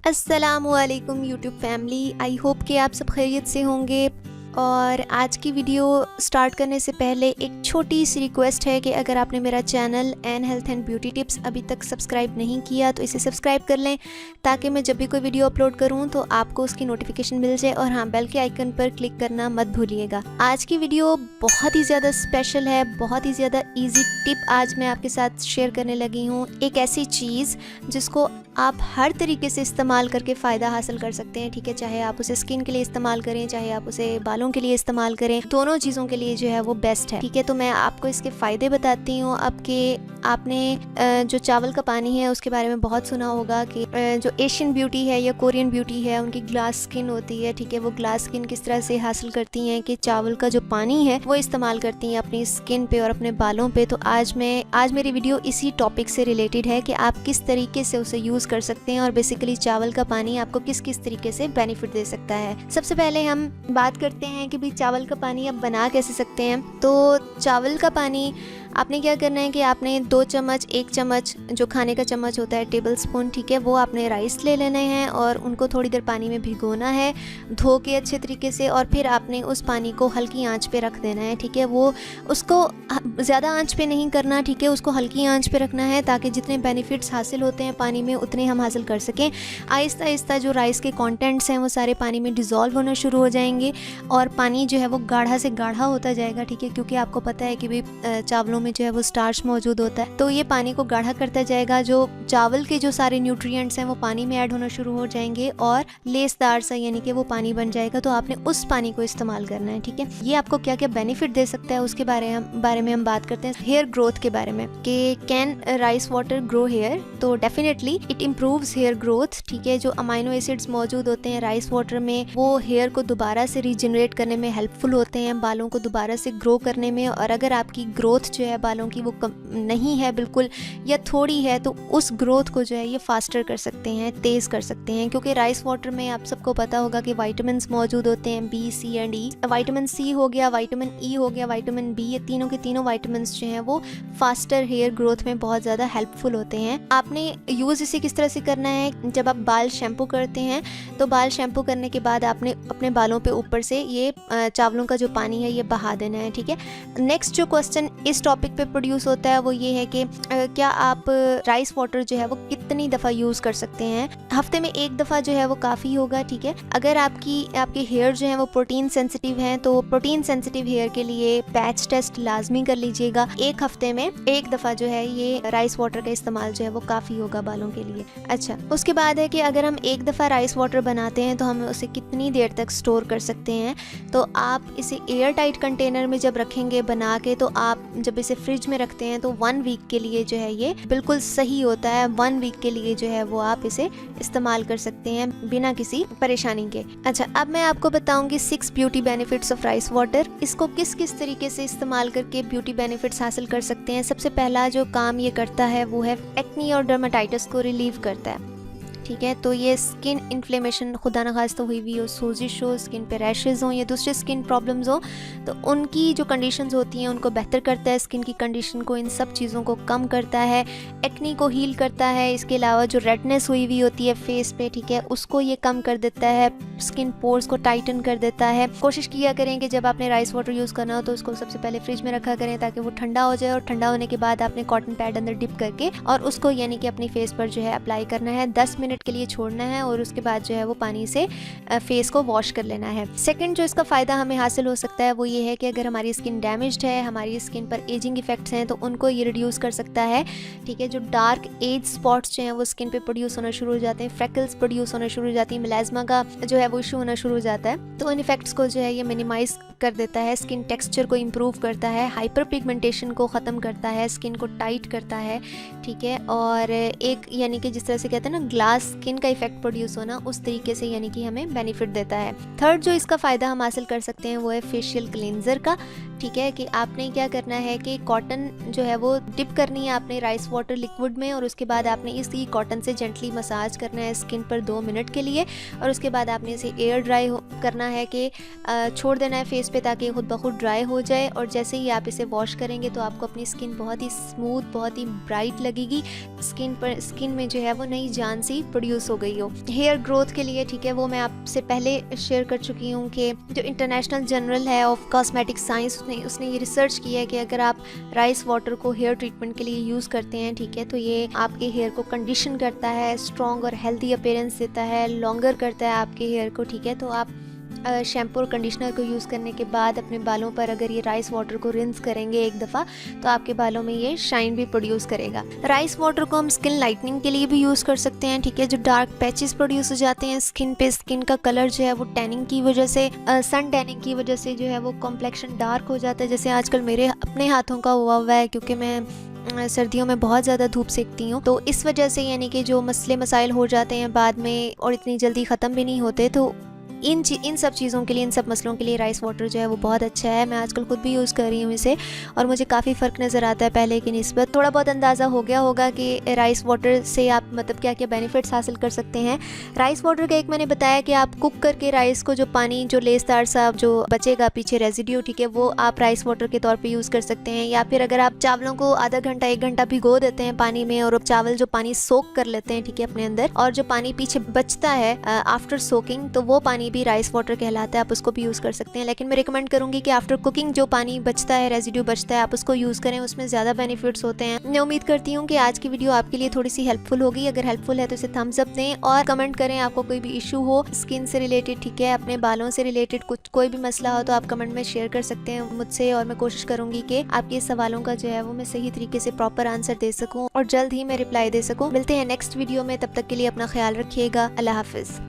अस्सलामुअलैकुम YouTube family. I hope कि आप सब खैरियत से होंगे। और आज की वीडियो स्टार्ट करने से पहले एक छोटी सी रिक्वेस्ट है कि अगर आपने मेरा channel N health and beauty tips अभी तक सब्सक्राइब नहीं किया तो इसे सब्सक्राइब कर लें, ताकि मैं जब भी कोई वीडियो अपलोड करूं तो आपको उसकी नोटिफिकेशन मिल जाए। और हाँ, बेल के आइकन पर क्लिक करना मत भूलिएगा। आज की वीडियो बहुत ही ज़्यादा स्पेशल है, बहुत ही ज़्यादा ईजी टिप आज मैं आपके साथ शेयर करने लगी हूँ। एक ऐसी चीज़ जिसको आप हर तरीके से इस्तेमाल करके फ़ायदा हासिल कर सकते हैं। ठीक है, चाहे आप उसे स्किन के लिए इस्तेमाल करें, चाहे आप उसे बालों के लिए इस्तेमाल करें, दोनों चीज़ों के लिए जो है वो बेस्ट है। ठीक है, तो मैं आपको इसके फ़ायदे बताती हूँ। अब के आपने जो चावल का पानी है उसके बारे में बहुत सुना होगा कि जो एशियन ब्यूटी है या कोरियन ब्यूटी है उनकी ग्लास स्किन होती है। ठीक है, वो ग्लास स्किन किस तरह से हासिल करती हैं कि चावल का जो पानी है वो इस्तेमाल करती हैं अपनी स्किन पे और अपने बालों पे। तो आज मेरी वीडियो इसी टॉपिक से रिलेटेड है कि आप किस तरीके से उसे यूज़ कर सकते हैं और बेसिकली चावल का पानी आपको किस किस तरीके से बेनिफिट दे सकता है। सबसे पहले हम बात करते हैं कि भाई चावल का पानी आप बना कैसे सकते हैं। तो चावल का पानी आपने क्या करना है कि आपने 2 चम्मच, 1 चम्मच जो खाने का चम्मच होता है, टेबल स्पून, ठीक है, वो आपने राइस ले लेने हैं और उनको थोड़ी देर पानी में भिगोना है, धो के अच्छे तरीके से। और फिर आपने उस पानी को हल्की आंच पे रख देना है। ठीक है, वो उसको ज़्यादा आंच पे नहीं करना, ठीक है, उसको हल्की आंच पे रखना है ताकि जितने बेनिफिट्स हासिल होते हैं पानी में उतने हम हासिल कर सकें। आहिस्ता आहिस्ता जो राइस के कंटेंट्स हैं वो सारे पानी में डिज़ोल्व होना शुरू हो जाएंगे और पानी जो है वो गाढ़ा से गाढ़ा होता जाएगा। ठीक है, क्योंकि आपको पता है कि भाई चावलों में जो है वो स्टार्च मौजूद होता है, तो ये पानी को गाढ़ा करता जाएगा। जो चावल के जो सारे न्यूट्रिएंट्स हैं वो पानी में ऐड होना शुरू हो जाएंगे और लेसदार सा यानी कि वो पानी बन जाएगा। तो आपने उस पानी को इस्तेमाल करना है। ठीक है, ये आपको क्या क्या बेनिफिट दे सकता है उसके बारे में हम बात करते हैं। हेयर ग्रोथ के बारे में कि can rice water grow hair, तो definitely it improves hair growth. ठीक है, जो अमाइनो एसिड्स मौजूद होते हैं राइस वाटर में वो हेयर को दोबारा से रीजनरेट करने में हेल्पफुल होते हैं, बालों को दोबारा से ग्रो करने में। और अगर आपकी ग्रोथ जो है बालों की वो नहीं है बिल्कुल या थोड़ी है तो उस ग्रोथ को जो है ये फास्टर कर सकते हैं, तेज़ कर सकते हैं। क्योंकि राइस वाटर में आप सबको पता होगा कि विटामिन्स मौजूद होते हैं, B, C and E. Vitamin C हो गया, विटामिन ई हो गया, विटामिन बी, ये तीनों के तीनों विटामिन्स जो हैं वो फास्टर हेयर ग्रोथ में बहुत ज़्यादा हेल्पफुल होते हैं। आपने यूज़ इसे किस तरह से करना है, जब आप बाल शैम्पू करते हैं तो बाल शैम्पू करने के बाद आपने अपने बालों पे ऊपर से ये चावलों का जो पानी है ये बहा देना है। ठीक है, नेक्स्ट जो क्वेश्चन इस टॉपिक पे प्रोड्यूस होता है वो ये है कि क्या आप राइस वाटर जो है वो कितनी दफ़ा यूज़ कर सकते हैं। हफ्ते में 1 दफ़ा जो है वो काफ़ी होगा। ठीक है, अगर आपके हेयर जो है वो प्रोटीन सेंसिटिव हैं तो प्रोटीन सेंसिटिव हेयर के लिए पैच टेस्ट लाजमी कर लीजिएगा। 1 हफ्ते में 1 दफ़ा जो है ये राइस वाटर का इस्तेमाल जो है वो काफ़ी होगा बालों के लिए। अच्छा, उसके बाद है कि अगर हम 1 दफ़ा राइस वाटर बनाते हैं तो हम उसे कितनी देर तक स्टोर कर सकते हैं। तो आप इसे एयर टाइट कंटेनर में जब रखेंगे बना के, तो आप जब इसे फ्रिज में रखते हैं तो 1 वीक के लिए जो है ये बिल्कुल सही होता है। 1 वीक के लिए जो है वो आप इसे इस्तेमाल कर सकते हैं बिना किसी परेशानी के। अच्छा, अब मैं आपको बताऊंगी 6 beauty benefits of rice water. इसको किस किस तरीके से इस्तेमाल करके ब्यूटी बेनिफिट्स हासिल कर सकते हैं। सबसे पहला जो काम ये करता है वो है एक्नी और डर्माटाइटिस को रिलीव करता है। ठीक है, तो ये स्किन इन्फ्लेमेशन खुदा न खास्ता हुई हुई हो, सोजिश हो, स्किन पे रैशेज़ हों या दूसरे स्किन प्रॉब्लम्स हो, तो उनकी जो कंडीशंस होती हैं उनको बेहतर करता है। स्किन की कंडीशन को, इन सब चीज़ों को कम करता है, एक्नी को हील करता है। इसके अलावा जो रेडनेस हुई हुई होती है फेस पे, ठीक है, उसको ये कम कर देता है, स्किन पोर्स को टाइटन कर देता है। कोशिश किया करें कि जब आपने राइस वाटर यूज़ करना हो तो उसको सबसे पहले फ्रिज में रखा करें ताकि वो ठंडा हो जाए, और ठंडा होने के बाद आपने कॉटन पैड अंदर डिप करके और उसको यानी कि अपनी फेस पर जो है अप्लाई करना है। 10 मिनट के लिए छोड़ना है और उसके बाद जो है वो पानी से फेस को वॉश कर लेना है। सेकंड जो इसका फ़ायदा हमें हासिल हो सकता है वो ये है कि अगर हमारी स्किन डैमेज्ड है, हमारी स्किन पर एजिंग इफेक्ट्स हैं, तो उनको ये रिड्यूस कर सकता है। ठीक है, जो डार्क एज स्पॉट्स जो हैं वो स्किन पे प्रोड्यूस होना शुरू हो जाते हैं, फ्रेकल्स प्रोड्यूस होना शुरू हो जाती है, मिलाज़मा का जो है वो इशू होना शुरू हो जाता है, तो इन इफेक्ट्स को जो है ये मिनिमाइज कर देता है। स्किन टेक्सचर को इम्प्रूव करता है, हाइपर पिगमेंटेशन को ख़त्म करता है, स्किन को टाइट करता है। ठीक है, और एक यानी कि जिस तरह से कहते हैं ना ग्लास स्किन का इफेक्ट प्रोड्यूस होना, उस तरीके से यानी कि हमें बेनिफिट देता है। थर्ड जो इसका फ़ायदा हम हासिल कर सकते हैं वो है फेशियल क्लींजर का। ठीक है, कि आपने क्या करना है कि कॉटन जो है वो डिप करनी है आपने राइस वाटर लिक्विड में, और उसके बाद आपने इसी कॉटन से जेंटली मसाज करना है स्किन पर 2 मिनट के लिए, और उसके बाद आपने इसे एयर ड्राई करना है कि छोड़ देना है फेस पे ताकि खुद ब खुद ड्राई हो जाए। और जैसे ही आप इसे वॉश करेंगे तो आपको अपनी स्किन बहुत ही स्मूथ, बहुत ही ब्राइट लगेगी। स्किन में जो है वो नई जान सी प्रोड्यूस हो गई हो। हेयर ग्रोथ के लिए, ठीक है, वो मैं आपसे पहले शेयर कर चुकी हूँ कि जो इंटरनेशनल जर्नल है ऑफ कॉस्मेटिक साइंस, उसने ये रिसर्च किया है कि अगर आप राइस वाटर को हेयर ट्रीटमेंट के लिए यूज़ करते हैं, ठीक है, तो ये आपके हेयर को कंडीशन करता है, स्ट्रॉन्ग और हेल्दी अपीयरेंस देता है, लॉन्गर करता है आपके हेयर को, ठीक है। तो आप शैम्पू और कंडीशनर को यूज़ करने के बाद अपने बालों पर अगर ये राइस वाटर को रिंस करेंगे एक दफ़ा, तो आपके बालों में ये शाइन भी प्रोड्यूस करेगा। राइस वाटर को हम स्किन लाइटनिंग के लिए भी यूज़ कर सकते हैं, ठीक है। जो डार्क पैचेस प्रोड्यूस हो जाते हैं स्किन पे, स्किन का कलर जो है वो टैनिंग की वजह से, सन टैनिंग की वजह से जो है वो कॉम्प्लेक्शन डार्क हो जाता है, जैसे आजकल मेरे अपने हाथों का हुआ है, क्योंकि मैं सर्दियों में बहुत ज़्यादा धूप सेकती हूँ, तो इस वजह से यानी कि जो मसले मसाइल हो जाते हैं बाद में और इतनी जल्दी ख़त्म भी नहीं होते, तो इन सब चीज़ों के लिए, इन सब मसलों के लिए राइस वाटर जो है वो बहुत अच्छा है। मैं आजकल खुद भी यूज़ कर रही हूँ इसे और मुझे काफ़ी फ़र्क नज़र आता है पहले की निस्बत। थोड़ा बहुत अंदाज़ा हो गया होगा कि राइस वाटर से आप मतलब क्या क्या बेनिफिट्स हासिल कर सकते हैं। राइस वाटर का एक मैंने बताया कि आप कुक करके राइस को जो पानी, जो लेसदार सा जो बचेगा पीछे रेजिड्यू, ठीक है, वो आप राइस वाटर के तौर पर यूज़ कर सकते हैं। या फिर अगर आप चावलों को आधा घंटा 1 घंटा भिगो देते हैं पानी में और चावल जो पानी सोक कर लेते हैं, ठीक है, अपने अंदर, और जो पानी पीछे बचता है आफ्टर सोकिंग, तो वो पानी भी राइस वाटर कहलाता है, आप उसको भी यूज़ कर सकते हैं। लेकिन मैं रिकमेंड करूंगी कि आफ्टर कुकिंग जो पानी बचता है, रेजिड्यू बचता है, आप उसको यूज़ करें, उसमें ज़्यादा बेनिफिट्स होते हैं। मैं उम्मीद करती हूँ कि आज की वीडियो आपके लिए थोड़ी सी हेल्पफुल होगी। अगर हेल्पफुल है तो इसे थम्स अप दें और कमेंट करें आपको कोई भी इशू हो स्किन से रिलेटेड, ठीक है, अपने बालों से रिलेटेड कुछ कोई भी मसला हो तो आप कमेंट में शेयर कर सकते हैं मुझसे, और मैं कोशिश करूंगी कि आपके सवालों का जो है वो मैं सही तरीके से प्रॉपर आंसर दे सकूँ और जल्द ही मैं रिप्लाई दे सकूँ। मिलते हैं नेक्स्ट वीडियो में, तब तक के लिए अपना ख्याल रखिएगा। अल्लाह हाफिज़।